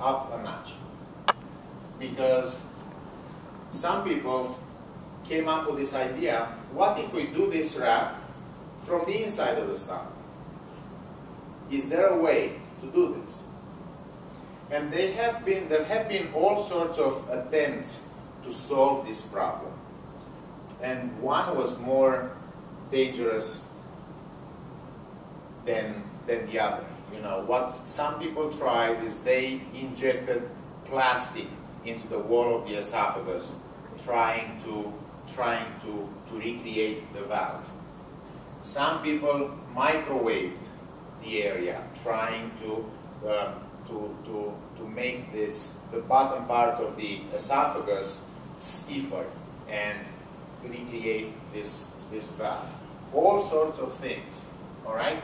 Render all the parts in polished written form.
up a notch. Because some people came up with this idea, what if we do this wrap from the inside of the stomach? Is there a way to do this? And there have been all sorts of attempts to solve this problem. And one was more dangerous than the other. You know, what some people tried is they injected plastic into the wall of the esophagus, trying to recreate the valve. Some people microwaved the area, trying to make the bottom part of the esophagus stiffer and recreate this valve. All sorts of things, all right,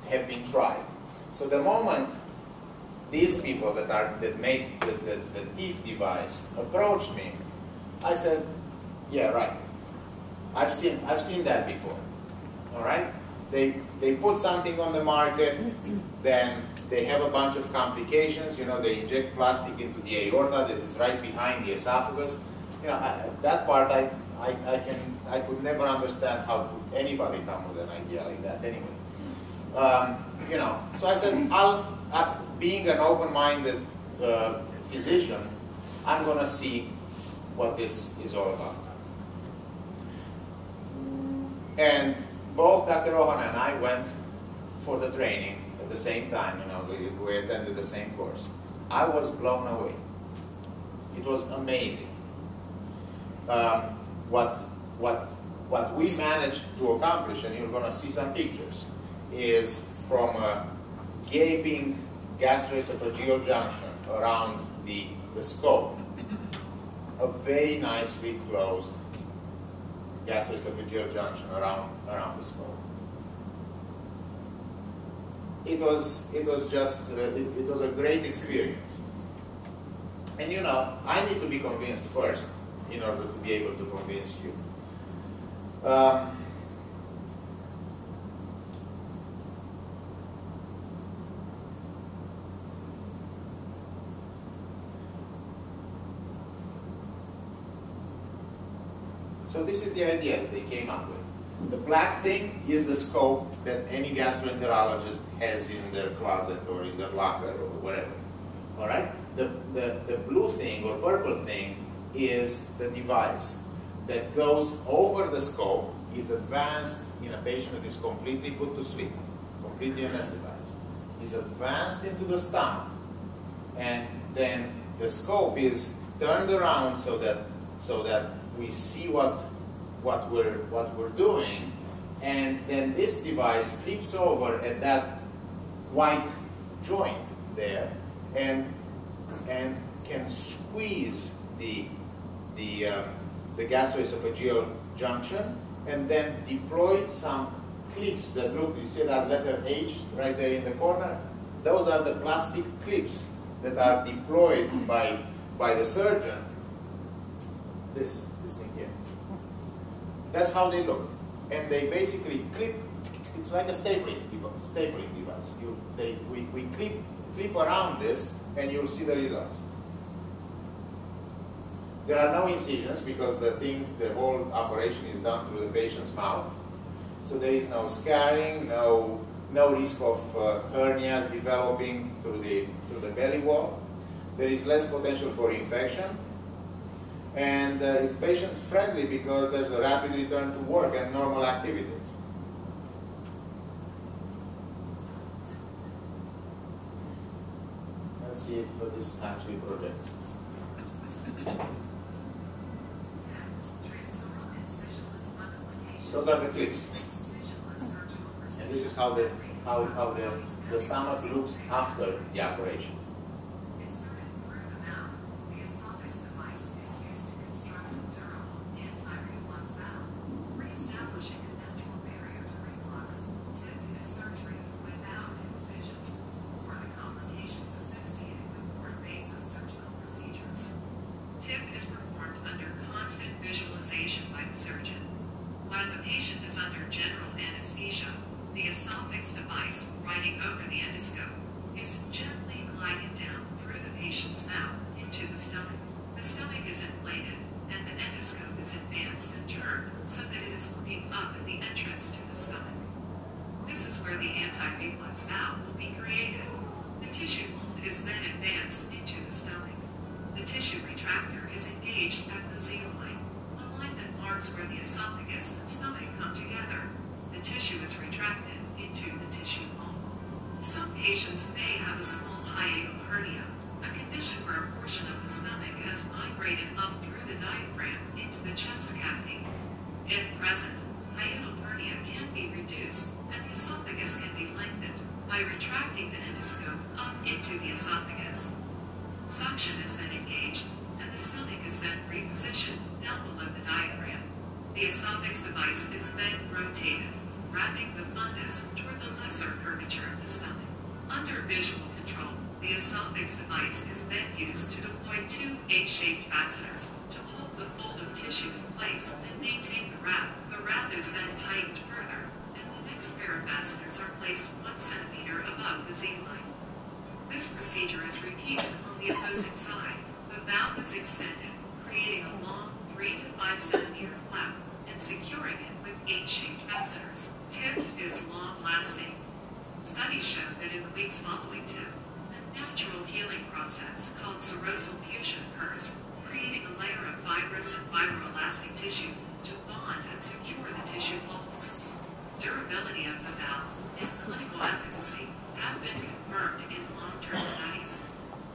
have been tried. So the moment these people that made the teeth device approached me, I said, yeah, right. I've seen that before. All right? They put something on the market, then they have a bunch of complications. You know, they inject plastic into the aorta that is right behind the esophagus. You know, that part I could never understand how could anybody come with an idea like that anyway. You know, so I said, being an open-minded physician, I'm going to see what this is all about. And both Dr. Rohan and I went for the training at the same time. You know, we attended the same course. I was blown away. It was amazing. What we managed to accomplish, and you're going to see some pictures, is from a gaping gastroesophageal junction around the scope, a very nicely closed gastroesophageal junction around the scope. It was a great experience. And you know, I need to be convinced first in order to be able to convince you. So this is the idea that they came up with. The black thing is the scope that any gastroenterologist has in their closet or in their locker or whatever. All right? The blue thing or purple thing is the device that goes over the scope, is advanced in a patient that is completely put to sleep, completely anesthetized. Is advanced into the stomach, and then the scope is turned around so that we see what we're doing, and then this device flips over at that white joint there, and can squeeze the gastroesophageal junction, and then deploy some clips that look, you see that letter H right there in the corner? Those are the plastic clips that are deployed by the surgeon. This thing here. That's how they look. And they basically clip, it's like a stapling device. We clip around this, and you'll see the results. There are no incisions because the whole operation is done through the patient's mouth. So there is no scarring, no risk of hernias developing through the belly wall. There is less potential for infection. And it's patient-friendly because there's a rapid return to work and normal activities. Let's see if this actually projects. Those are the clips. And this is how the stomach looks after the operation. Device riding over the endoscope is gently gliding down through the moist and turned so that it is looking up at the entrance to the stomach. This is where the anti-reflux valve will be created. The tissue mold is then advanced into the stomach. The tissue retractor is engaged at the Z line, a line that marks where the esophagus and stomach come together. The tissue is retracted into the tissue mold. Some patients may have a small hiatal hernia, a condition where a portion of the stomach has migrated up through the diaphragm into the chest cavity. If present, hiatal hernia can be reduced and the esophagus can be lengthened by retracting the endoscope up into the esophagus. Suction is then engaged and the stomach is then repositioned down below the diaphragm. The esophagus device is then rotated, wrapping the fundus toward the lesser curvature of the stomach. Under visual control, the esophagus device is then used to deploy two H-shaped fasteners to hold the fold of tissue in place and maintain the wrap. The wrap is then tightened further, and the next pair of fasteners are placed 1 centimeter above the Z-line. This procedure is repeated on the opposing side. The valve is extended, creating a long 3 to 5 centimeter flap and securing it with H-shaped fasteners. TIP is long-lasting. Studies show that in the weeks following TIP, a natural healing process called serosal fusion occurs, creating a layer of fibrous and fibroelastic tissue to bond and secure the tissue folds. Durability of the valve and clinical efficacy have been confirmed in long-term studies.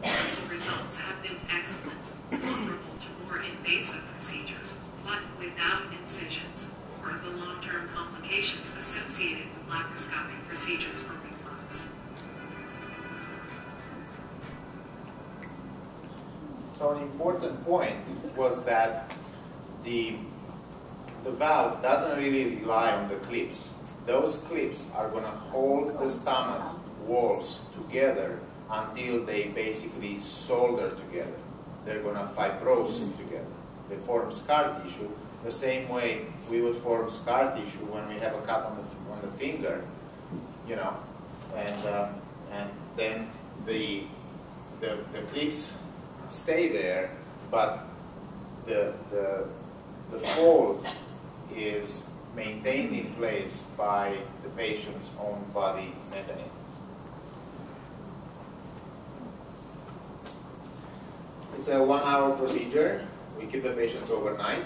Clinical results have been excellent, comparable to more invasive procedures, but without incisions, or the long-term complications associated with laparoscopic procedures for reflux. So an important point was that the valve doesn't really rely on the clips. Those clips are going to hold the stomach walls together until they basically solder together. They're going to fibrose together. They form scar tissue the same way we would form scar tissue when we have a cut on the finger, you know, and then the clips stay there, but the fold is maintained in place by the patient's own body mechanisms. It's a 1-hour procedure. We keep the patients overnight.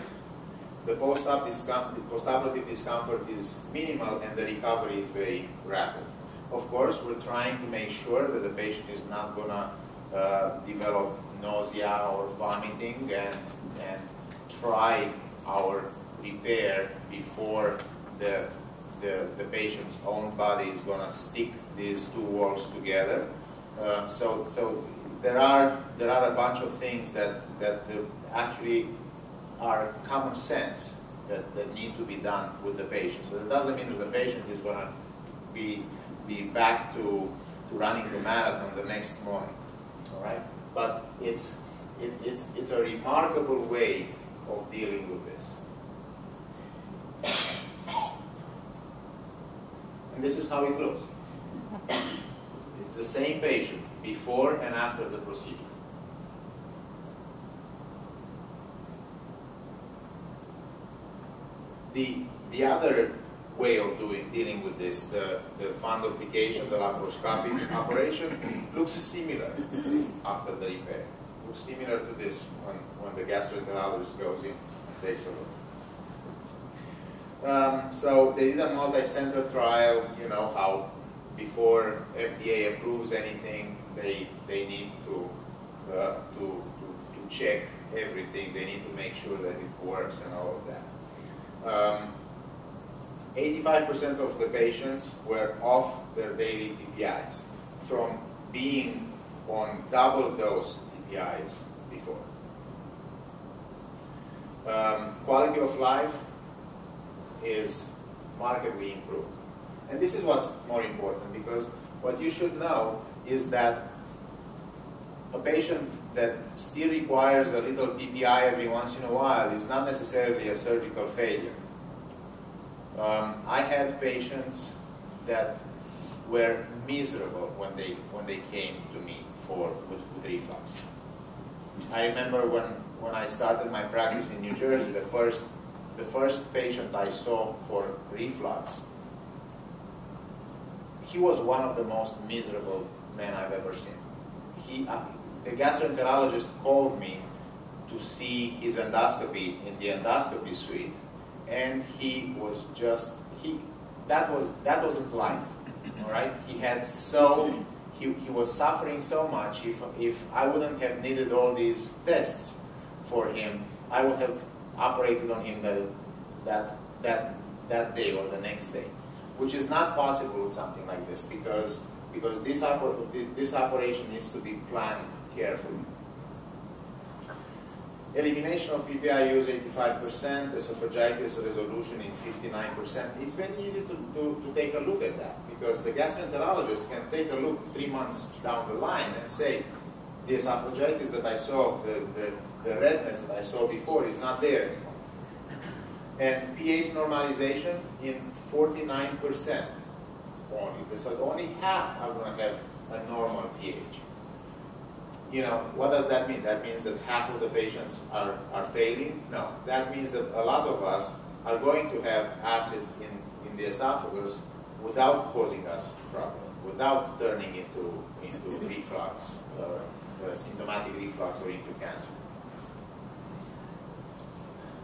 The post-operative discomfort is minimal and the recovery is very rapid. Of course, we're trying to make sure that the patient is not going to develop nausea or vomiting and try our repair before the patient's own body is going to stick these two walls together. So there are a bunch of things that actually are common sense that need to be done with the patient. So it doesn't mean that the patient is going to be back to running the marathon the next morning. All right, but it's a remarkable way of dealing with this. And this is how it looks. It's the same patient before and after the procedure. The other way of dealing with this, the fundoplication, the laparoscopic operation, looks similar after the repair. Looks similar to this when the gastroenterologist goes in and takes a look. So they did a multi-center trial. You know how before FDA approves anything, they need to check everything. They need to make sure that it works and all of that. 85% of the patients were off their daily PPIs from being on double dose PPIs before. Quality of life is markedly improved. And this is what's more important, because what you should know is that a patient that still requires a little PPI every once in a while is not necessarily a surgical failure. I had patients that were miserable when they came to me with reflux. I remember when I started my practice in New Jersey, the first the first patient I saw for reflux, he was one of the most miserable men I've ever seen. The gastroenterologist called me to see his endoscopy in the endoscopy suite, and he was just, that wasn't life, all right? He was suffering so much. If I wouldn't have needed all these tests for him, I would have operated on him that day or the next day, which is not possible with something like this because this operation needs to be planned carefully. Elimination of PPI use 85%, esophagitis resolution in 59%. It's very easy to take a look at that because the gastroenterologist can take a look 3 months down the line and say, the esophagitis that I saw, the redness that I saw before is not there anymore. And pH normalization in 49% only. So only half are going to have a normal pH. You know, what does that mean? That means that half of the patients are failing? No. That means that a lot of us are going to have acid in the esophagus without causing us trouble, without turning into reflux, symptomatic reflux or into cancer.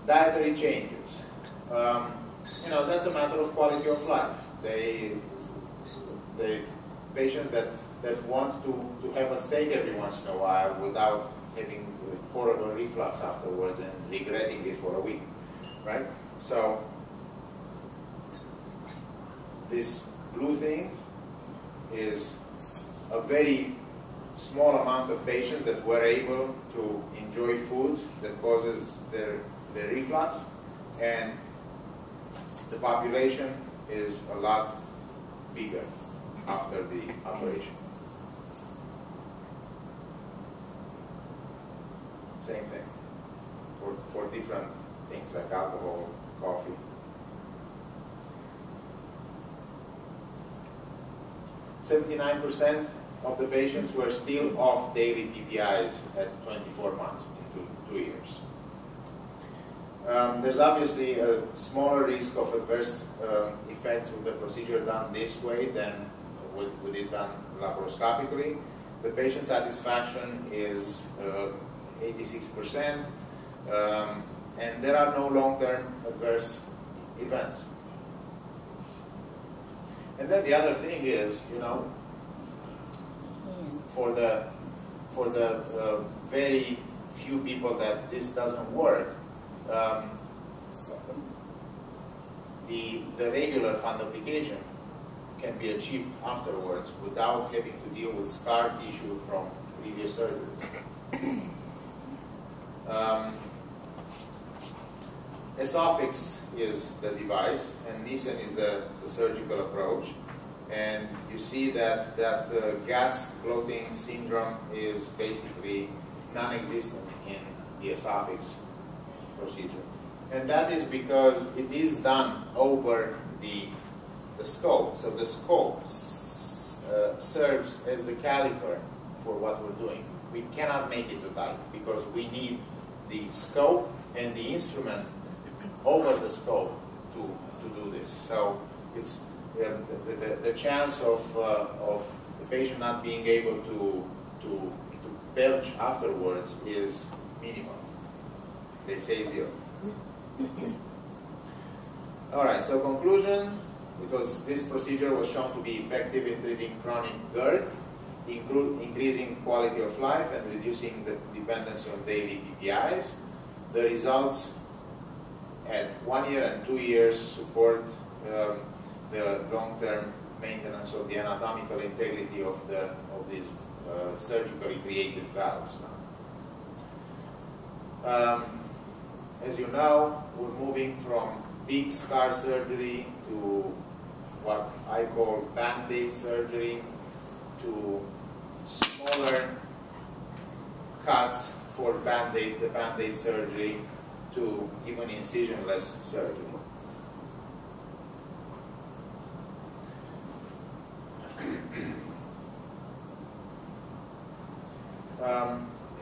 Dietary changes. You know, that's a matter of quality of life. The patients that want to have a steak every once in a while without having horrible reflux afterwards and regretting it for a week, right? So this blue thing is a very small amount of patients that were able to enjoy foods that causes their reflux, and the population is a lot bigger after the operation. Same thing for different things like alcohol, coffee. .79% of the patients were still off daily PPIs at 24 months into 2 years. There's obviously a smaller risk of adverse effects with the procedure done this way than with it done laparoscopically. The patient satisfaction is 86%, and there are no long-term adverse events. And then the other thing is, you know, for the very few people that this doesn't work, the regular fundoplication can be achieved afterwards without having to deal with scar tissue from previous surgeries. Esophax is the device, and Nissen is the surgical approach. And you see that gas bloating syndrome is basically non-existent in the esophagus procedure. And that is because it is done over the scope. So the scope serves as the caliper for what we're doing. We cannot make it too tight because we need the scope and the instrument over the scope to do this. So it's the chance of the patient not being able to belch afterwards is minimal. They say 0. All right, so conclusion, because this procedure was shown to be effective in treating chronic GERD, increasing quality of life and reducing the dependency on daily PPIs. The results at 1 year and 2 years support the long-term maintenance of the anatomical integrity of these surgically created valves. As you know, we're moving from big scar surgery to what I call band-aid surgery, to smaller cuts for the band-aid surgery, to even incisionless surgery.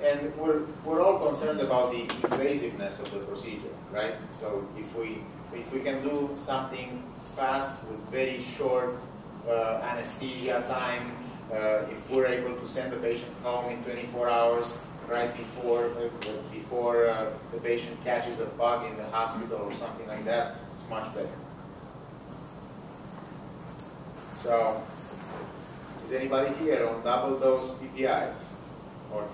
and we're all concerned about the invasiveness of the procedure, right? So if we can do something fast with very short anesthesia time, if we're able to send the patient home in 24 hours, right before the patient catches a bug in the hospital or something like that, it's much better. So, is anybody here on double dose PPIs? Or